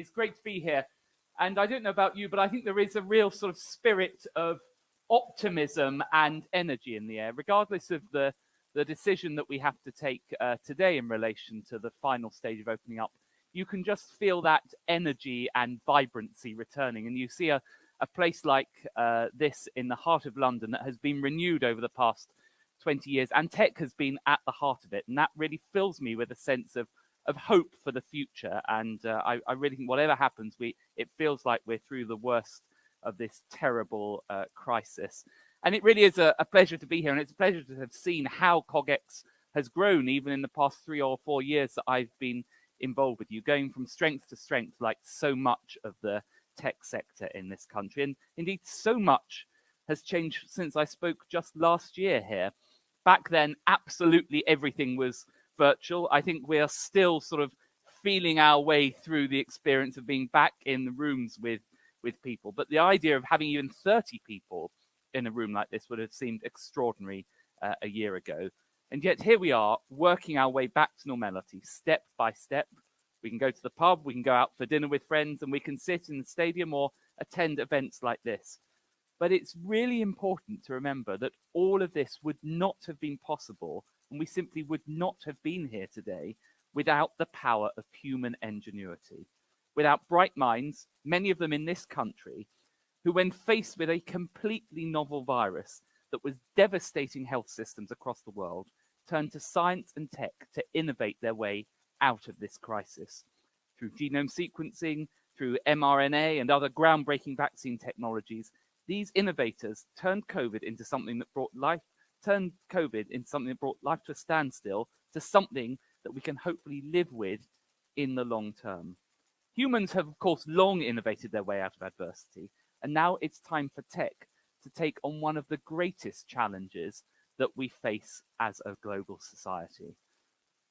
It's great to be here. And I don't know about you, but I think there is a real sort of spirit of optimism and energy in the air, regardless of the decision that we have to take today in relation to the final stage of opening up. You can just feel that energy and vibrancy returning. And you see a place like this in the heart of London that has been renewed over the past 20 years, and tech has been at the heart of it. And that really fills me with a sense of hope for the future. And I really think whatever happens, it feels like we're through the worst of this terrible crisis. And it really is a pleasure to be here. And it's a pleasure to have seen how CogX has grown even in the past 3 or 4 years that I've been involved with you, going from strength to strength like so much of the tech sector in this country. And indeed, so much has changed since I spoke just last year here. Back then, absolutely everything was virtual. I think we are still sort of feeling our way through the experience of being back in the rooms with people. But the idea of having even 30 people in a room like this would have seemed extraordinary a year ago. And yet here we are, working our way back to normality, step by step. We can go to the pub, we can go out for dinner with friends, and we can sit in the stadium or attend events like this. But it's really important to remember that all of this would not have been possible, and we simply would not have been here today without the power of human ingenuity. Without bright minds, many of them in this country, who when faced with a completely novel virus that was devastating health systems across the world, turned to science and tech to innovate their way out of this crisis. Through genome sequencing, through mRNA and other groundbreaking vaccine technologies, these innovators turned COVID into something that brought life to a standstill, to something that we can hopefully live with in the long term. Humans have, of course, long innovated their way out of adversity, and now it's time for tech to take on one of the greatest challenges that we face as a global society.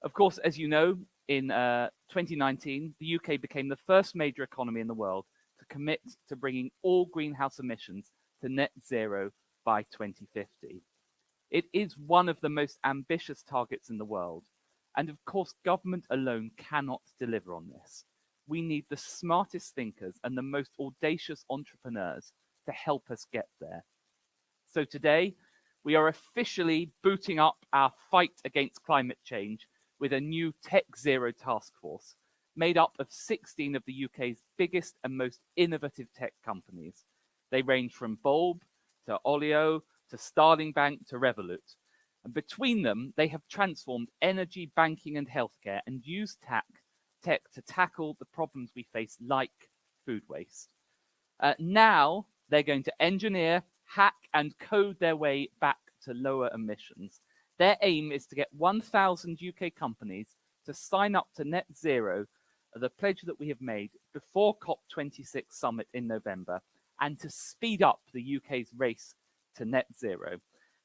Of course, as you know, in 2019, the UK became the first major economy in the world to commit to bringing all greenhouse emissions to net zero by 2050. It is one of the most ambitious targets in the world. And of course, government alone cannot deliver on this. We need the smartest thinkers and the most audacious entrepreneurs to help us get there. So today, we are officially booting up our fight against climate change with a new Tech Zero Taskforce, made up of 16 of the UK's biggest and most innovative tech companies. They range from Bulb to OLIO to Starling Bank to Revolut. And between them, they have transformed energy, banking and healthcare and used tech to tackle the problems we face, like food waste. Now, they're going to engineer, hack and code their way back to lower emissions. Their aim is to get 1,000 UK companies to sign up to net zero, the pledge that we have made before COP26 summit in November, and to speed up the UK's race to net zero.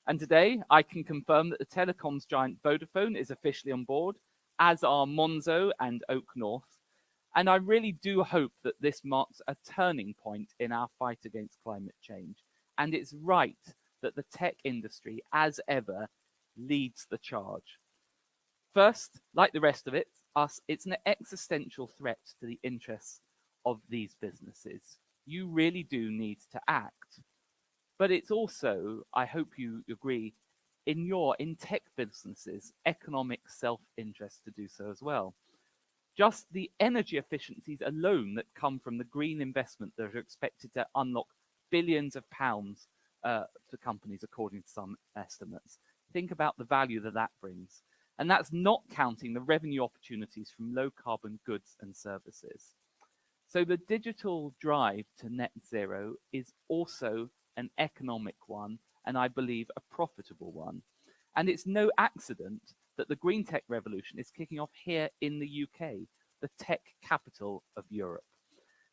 And today, I can confirm that the telecoms giant Vodafone is officially on board, as are Monzo and Oak North. And I really do hope that this marks a turning point in our fight against climate change. And it's right that the tech industry, as ever, leads the charge. First, like the rest of it's an existential threat to the interests of these businesses. You really do need to act. But it's also, I hope you agree, in tech businesses, economic self-interest to do so as well. Just the energy efficiencies alone that come from the green investment that are expected to unlock billions of pounds to companies, according to some estimates. Think about the value that brings. And that's not counting the revenue opportunities from low carbon goods and services. So the digital drive to net zero is also an economic one, and I believe a profitable one. And it's no accident that the green tech revolution is kicking off here in the UK, the tech capital of Europe.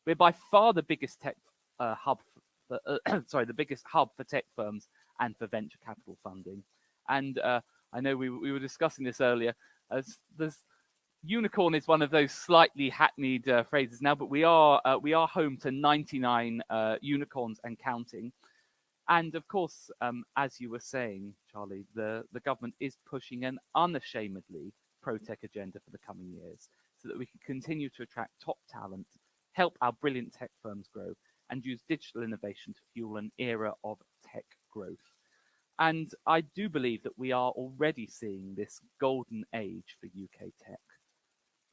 We're by far the biggest tech the biggest hub for tech firms and for venture capital funding. And I know we were discussing this earlier. Unicorn is one of those slightly hackneyed phrases now, but we are home to 99 unicorns and counting. And of course, as you were saying, Charlie, the government is pushing an unashamedly pro-tech agenda for the coming years so that we can continue to attract top talent help our brilliant tech firms grow, and use digital innovation to fuel an era of tech growth. And I do believe that we are already seeing this golden age for UK tech.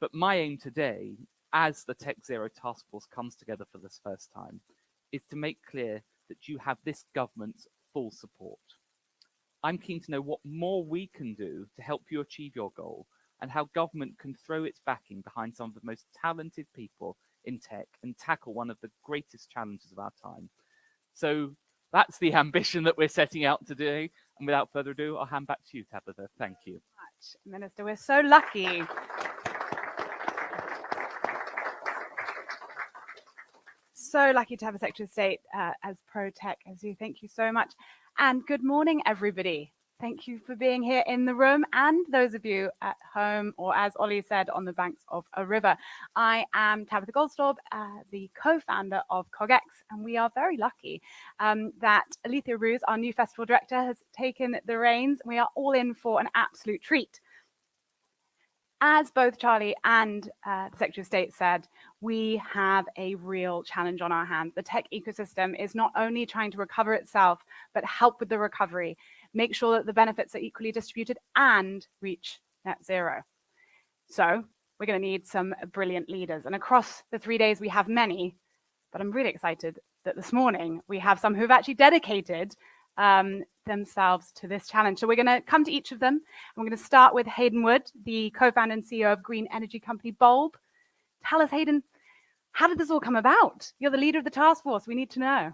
But my aim today, as the Tech Zero Taskforce comes together for this first time, is to make clear that you have this government's full support. I'm keen to know what more we can do to help you achieve your goal, and how government can throw its backing behind some of the most talented people in tech and tackle one of the greatest challenges of our time. So that's the ambition that we're setting out today. And without further ado, I'll hand back to you, Tabitha. Thank you. Minister, we're so lucky. So lucky to have a Secretary of State as pro-tech as you. Thank you so much. And good morning, everybody. Thank you for being here in the room, and those of you at home, or as Ollie said, on the banks of a river. I am Tabitha Goldstaub, the co-founder of CogX, and we are very lucky that Alethea Roos, our new festival director, has taken the reins. We are all in for an absolute treat. As both Charlie and the Secretary of State said, we have a real challenge on our hands. The tech ecosystem is not only trying to recover itself, but help with the recovery, make sure that the benefits are equally distributed, and reach net zero. So we're going to need some brilliant leaders. And across the 3 days, we have many, but I'm really excited that this morning we have some who've actually dedicated themselves to this challenge. So we're going to come to each of them. And we're going to start with Hayden Wood, the co-founder and CEO of green energy company Bulb. Tell us, Hayden, how did this all come about? You're the leader of the task force. We need to know.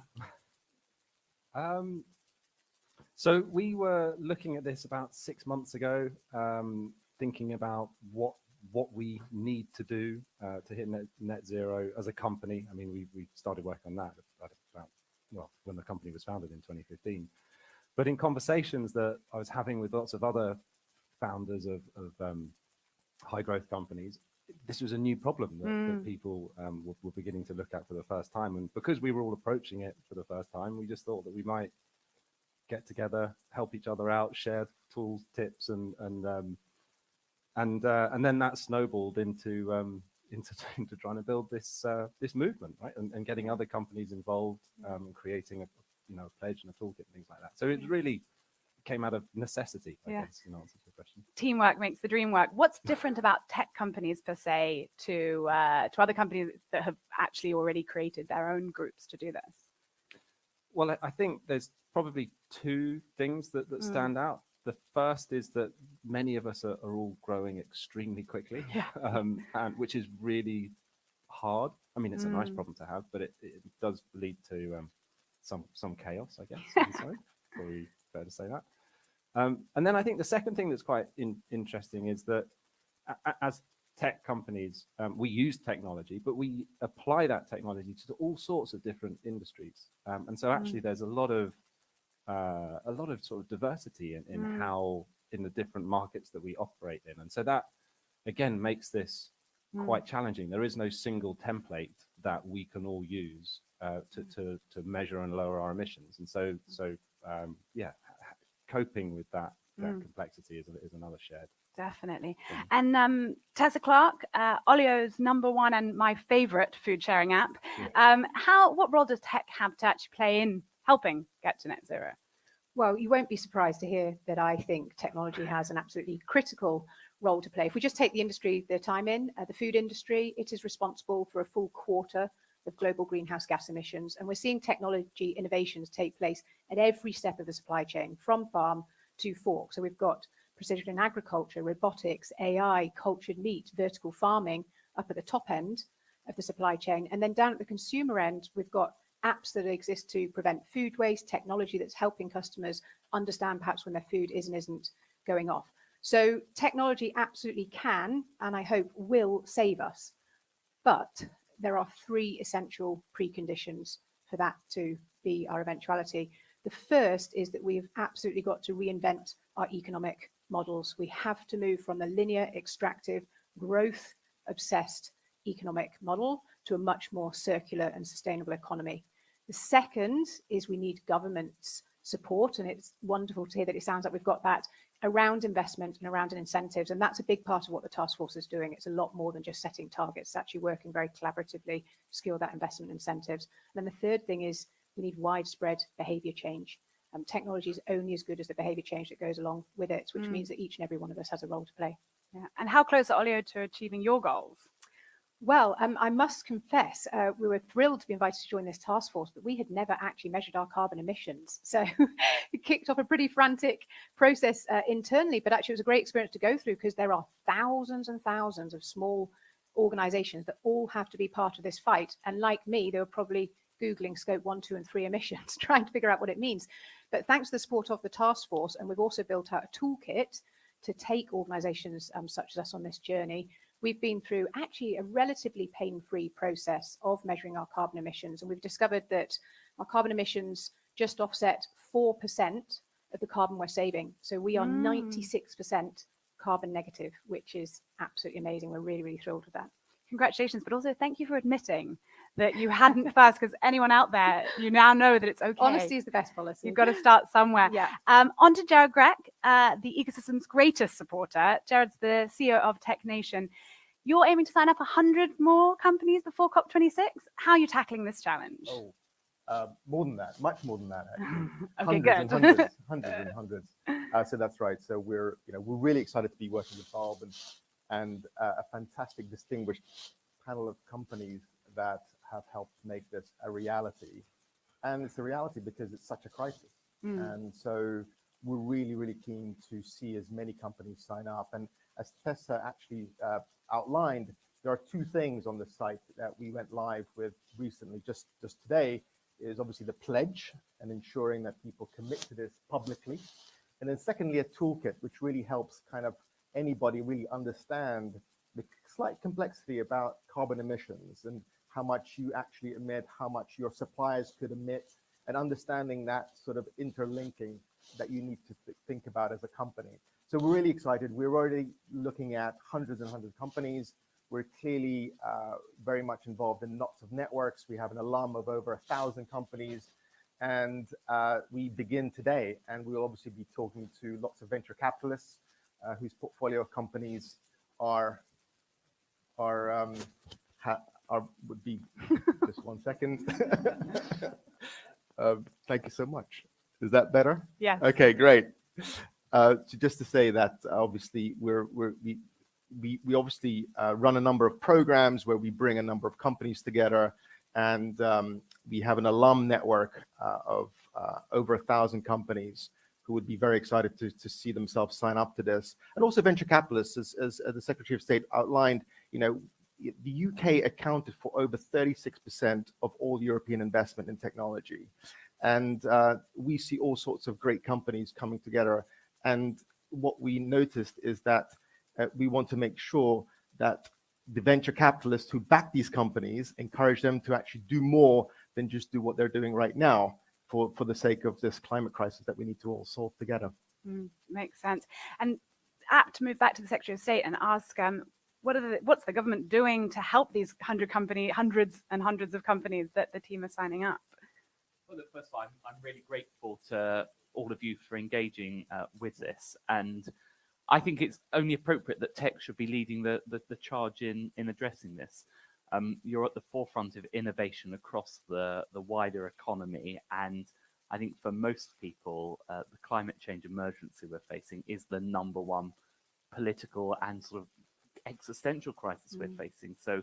So we were looking at this about 6 months ago, thinking about what we need to do to hit net zero as a company. I mean, we started working on that about, well, when the company was founded in 2015. But in conversations that I was having with lots of other founders of high growth companies, this was a new problem that people were beginning to look at for the first time. And because we were all approaching it for the first time, we just thought that we might get together, help each other out, share tools, tips, and then that snowballed into trying to build this movement, right? And getting other companies involved, creating a pledge and a toolkit and things like that. So it really came out of necessity, I guess, in answer to the question. Teamwork makes the dream work. What's different about tech companies per se to other companies that have actually already created their own groups to do this? Well, I think there's probably two things that stand out. The first is that many of us are all growing extremely quickly, and which is really hard. I mean, it's a nice problem to have, but it does lead to some chaos, I guess. Sorry, probably fair to say that. And then I think the second thing that's quite interesting is that as tech companies, we use technology, but we apply that technology to all sorts of different industries. And so actually there's a lot of sort of diversity in how, in the different markets that we operate in. And so that, again, makes this quite challenging. There is no single template that we can all use to measure and lower our emissions. And so coping with that complexity is another shared. Definitely. And Tessa, Clarke, OLIO's #1 and my favorite food sharing app. What role does tech have to actually play in helping get to net zero? Well, you won't be surprised to hear that I think technology has an absolutely critical role to play. If we just take the industry that I'm in, the food industry, it is responsible for a full quarter of global greenhouse gas emissions. And we're seeing technology innovations take place at every step of the supply chain, from farm to fork. So we've got precision in agriculture, robotics, AI, cultured meat, vertical farming up at the top end of the supply chain. And then down at the consumer end, we've got apps that exist to prevent food waste, technology that's helping customers understand perhaps when their food is and isn't going off. So technology absolutely can, and I hope will, save us. But there are 3 essential preconditions for that to be our eventuality. The first is that we've absolutely got to reinvent our economic models. We have to move from the linear, extractive, growth-obsessed economic model to a much more circular and sustainable economy. The second is we need government's support, and it's wonderful to hear that it sounds like we've got that around investment and around incentives. And that's a big part of what the task force is doing. It's a lot more than just setting targets. It's actually working very collaboratively to secure that investment incentives. And then the third thing is we need widespread behavior change. Technology is only as good as the behavior change that goes along with it, which means that each and every one of us has a role to play. Yeah. And how close are OLIO to achieving your goals? Well, I must confess, we were thrilled to be invited to join this task force, but we had never actually measured our carbon emissions. So it kicked off a pretty frantic process internally, but actually it was a great experience to go through because there are thousands and thousands of small organizations that all have to be part of this fight. And like me, they were probably Googling scope 1, 2, and 3 emissions, trying to figure out what it means. But thanks to the support of the task force, and we've also built out a toolkit to take organizations such as us on this journey, we've been through actually a relatively pain-free process of measuring our carbon emissions. And we've discovered that our carbon emissions just offset 4% of the carbon we're saving. So we are 96% carbon negative, which is absolutely amazing. We're really, really thrilled with that. Congratulations, but also thank you for admitting that you hadn't first, because anyone out there, you now know that it's okay. Honesty is the best policy. You've got to start somewhere. Yeah. On to Gerard Grech, the ecosystem's greatest supporter. Gerard's the CEO of Tech Nation. You're aiming to sign up 100 more companies before COP26. How are you tackling this challenge? More than that, much more than that. Okay, Hundreds good. and hundreds and hundreds. So that's right. So we're really excited to be working with Bob and a fantastic, distinguished panel of companies that have helped make this a reality. And it's a reality because it's such a crisis. And so we're really, really keen to see as many companies sign up. And as Tessa actually outlined, there are two things on the site that we went live with recently, just today, is obviously the pledge and ensuring that people commit to this publicly. And then secondly, a toolkit, which really helps kind of anybody really understand the slight complexity about carbon emissions and how much you actually emit, how much your suppliers could emit, and understanding that sort of interlinking that you need to think about as a company. So we're really excited. We're already looking at hundreds and hundreds of companies. We're clearly very much involved in lots of networks. We have an alum of over 1,000 companies, and we begin today. And we'll obviously be talking to lots of venture capitalists whose portfolio of companies would be just 1 second. Thank you so much. Is that better? Yes. Okay, great. So just to say that obviously we obviously run a number of programs where we bring a number of companies together, and we have an alum network of over 1,000 companies who would be very excited to see themselves sign up to this. And also venture capitalists, as the Secretary of State outlined, the UK accounted for over 36% of all European investment in technology. And we see all sorts of great companies coming together. And what we noticed is that we want to make sure that the venture capitalists who back these companies, encourage them to actually do more than just do what they're doing right now for the sake of this climate crisis that we need to all solve together. Makes sense. And apt to move back to the Secretary of State and ask, what's the government doing to help these hundreds and hundreds of companies that the team are signing up? Well, look, first of all, I'm really grateful to all of you for engaging with this. And I think it's only appropriate that tech should be leading the charge in addressing this. You're at the forefront of innovation across the wider economy. And I think for most people, the climate change emergency we're facing is the number one political and sort of existential crisis we're facing. So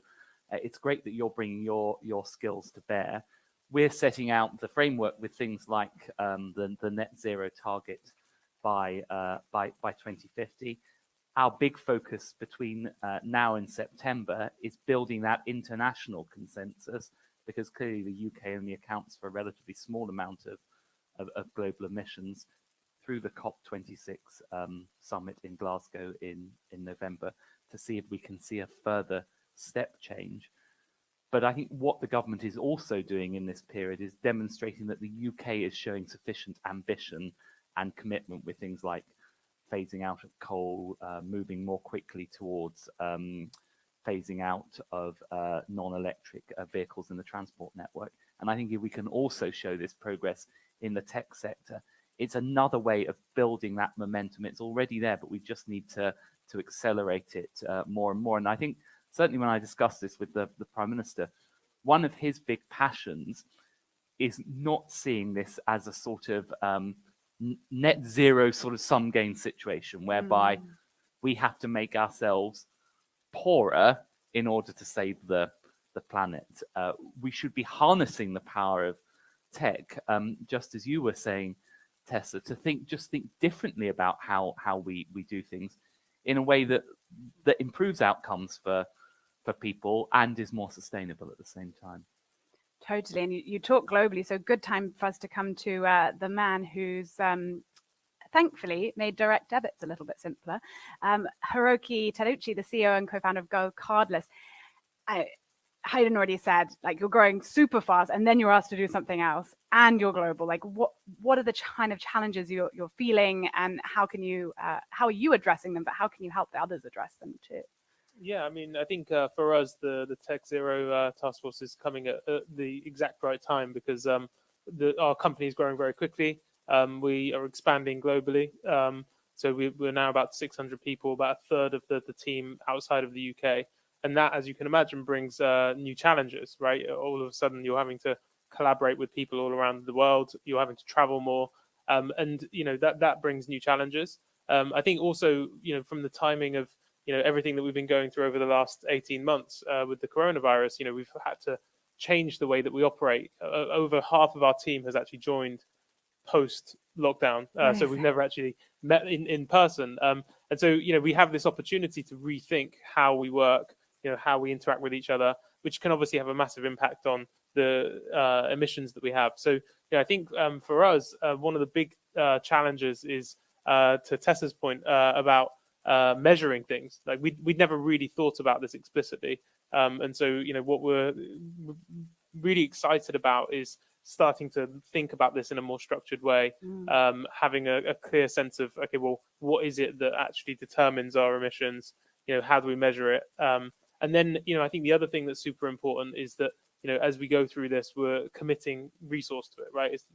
it's great that you're bringing your skills to bear. We're setting out the framework with things like the net zero target by 2050. Our big focus between now and September is building that international consensus, because clearly the UK only accounts for a relatively small amount of global emissions, through the COP26 summit in Glasgow in November, to see if we can see a further step change. But I think what the government is also doing in this period is demonstrating that the UK is showing sufficient ambition and commitment with things like phasing out of coal, moving more quickly towards phasing out of non-electric vehicles in the transport network. And I think if we can also show this progress in the tech sector, it's another way of building that momentum. It's already there, but we just need to accelerate it more and more. And I think certainly when I discussed this with the Prime Minister, one of his big passions is not seeing this as a sort of net zero sort of sum gain situation whereby we have to make ourselves poorer in order to save the planet. We should be harnessing the power of tech, just as you were saying, Tessa, to think differently about how we do things in a way that improves outcomes for people and is more sustainable at the same time. Totally. And you talk globally, so good time for us to come to the man who's thankfully made direct debits a little bit simpler. Hiroki Takeuchi, the CEO and co-founder of GoCardless. Hayden already said, like, you're growing super fast and then you're asked to do something else and you're global. Like, what are the kind of challenges you're feeling, and how are you addressing them, but how can you help the others address them too? Yeah, I mean, I think for us, the Tech Zero Taskforce is coming at the exact right time because our company is growing very quickly. We are expanding globally. So we're now about 600 people, about a third of the team outside of the UK. And that, as you can imagine, brings new challenges, right? All of a sudden, you're having to collaborate with people all around the world. You're having to travel more. And, that brings new challenges. I think also, from the timing of, everything that we've been going through over the last 18 months with the coronavirus, we've had to change the way that we operate. Over half of our team has actually joined post-lockdown. So we've never actually met in person. And so, we have this opportunity to rethink how we work, how we interact with each other, which can obviously have a massive impact on the emissions that we have. So, I think for us, one of the big challenges is, to Tessa's point, about measuring things. Like we'd never really thought about this explicitly. And so, what we're really excited about is starting to think about this in a more structured way, having a clear sense of, okay, well, what is it that actually determines our emissions? How do we measure it? And then, I think the other thing that's super important is that, as we go through this, we're committing resource to it, right? It's,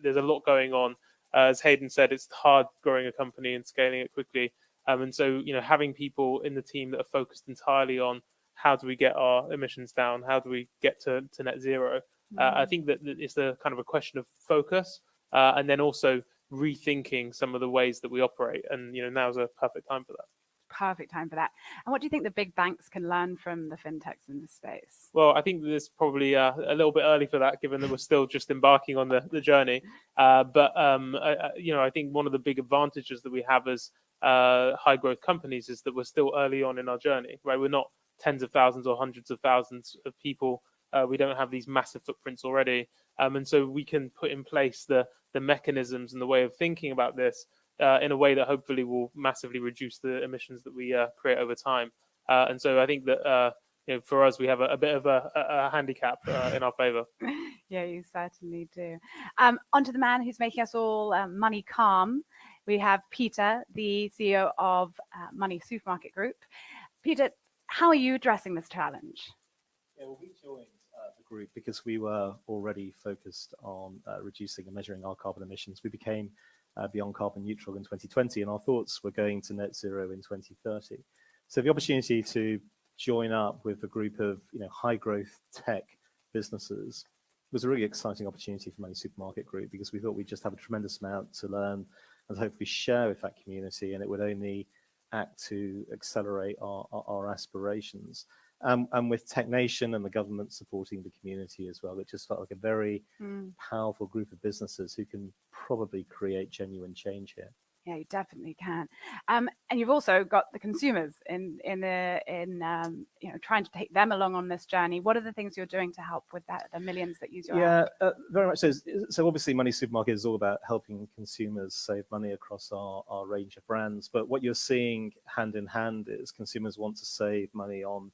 there's a lot going on. As Hayden said, it's hard growing a company and scaling it quickly. And so, having people in the team that are focused entirely on how do we get our emissions down? How do we get to net zero? I think that it's a kind of a question of focus, and then also rethinking some of the ways that we operate. And, now's a perfect time for that. Perfect time for that. And what do you think the big banks can learn from the fintechs in this space? Well, I think there's probably a little bit early for that, given that we're still just embarking on the journey. But I think one of the big advantages that we have as high growth companies is that we're still early on in our journey, right? We're not tens of thousands or hundreds of thousands of people. We don't have these massive footprints already. And so we can put in place the mechanisms and the way of thinking about this in a way that hopefully will massively reduce the emissions that we create over time. And so I think that, for us, we have a bit of a handicap in our favor. Yeah, you certainly do. Onto the man who's making us all money calm. We have Peter, the CEO of Moneysupermarket Group. Peter, how are you addressing this challenge? Yeah, well, we joined the group because we were already focused on reducing and measuring our carbon emissions. We became beyond carbon neutral in 2020, and our thoughts were going to net zero in 2030. So the opportunity to join up with a group of high growth tech businesses was a really exciting opportunity for Moneysupermarket Group, because we thought we'd just have a tremendous amount to learn and hopefully share with that community, and it would only act to accelerate our aspirations. And with Tech Nation and the government supporting the community as well, it just felt like a very powerful group of businesses who can probably create genuine change here. Yeah, you definitely can. And you've also got the consumers in trying to take them along on this journey. What are the things you're doing to help with that, the millions that use your app? Very much so. So obviously Moneysupermarket is all about helping consumers save money across our range of brands. But what you're seeing hand in hand is consumers want to save money on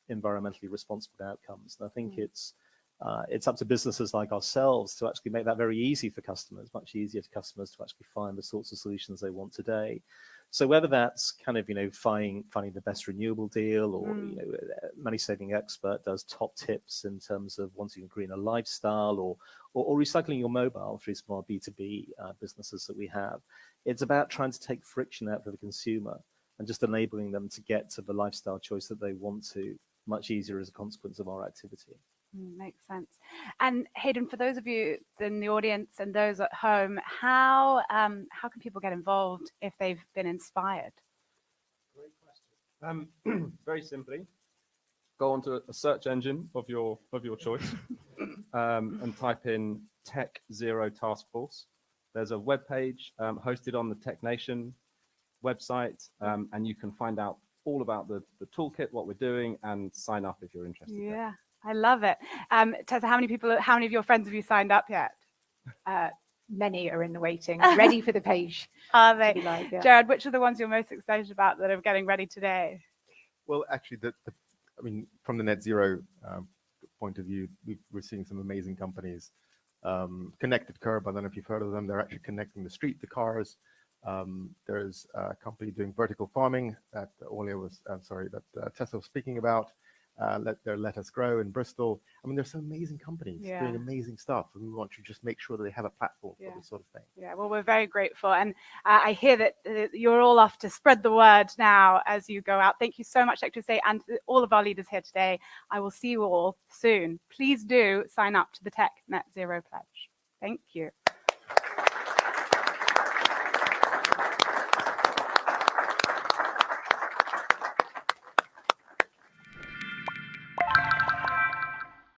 environmentally responsible outcomes. And I think it's up to businesses like ourselves to actually make that very easy for customers, much easier to customers to actually find the sorts of solutions they want today. So whether that's kind of finding the best renewable deal, or money saving expert does top tips in terms of wanting a greener lifestyle or recycling your mobile through some of our B2B businesses that we have. It's about trying to take friction out for the consumer and just enabling them to get to the lifestyle choice that they want to much easier as a consequence of our activity. Makes sense. And Hayden, for those of you in the audience and those at home, how can people get involved if they've been inspired? Great question. Very simply, go onto a search engine of your choice and type in Tech Zero Taskforce. There's a web page hosted on the Tech Nation website, and you can find out all about the toolkit, what we're doing, and sign up if you're interested. Yeah, I love it. Tessa, how many of your friends have you signed up yet? Many are in the waiting, ready for the page. Are they? to be live, yeah. Gerard, which are the ones you're most excited about that are getting ready today? Well, actually, I mean, from the net zero point of view, we're seeing some amazing companies. Connected Curb, I don't know if you've heard of them. They're actually connecting the street, the cars. There's a company doing vertical farming that OLIO was, that Tessa was speaking about. Let Us Grow in Bristol. I mean, there's some amazing companies doing amazing stuff, and we want to just make sure that they have a platform for this sort of thing. Yeah, well, we're very grateful, and I hear that you're all off to spread the word now as you go out. Thank you so much, Tech Zero, and all of our leaders here today. I will see you all soon. Please do sign up to the Tech Net Zero Pledge. Thank you.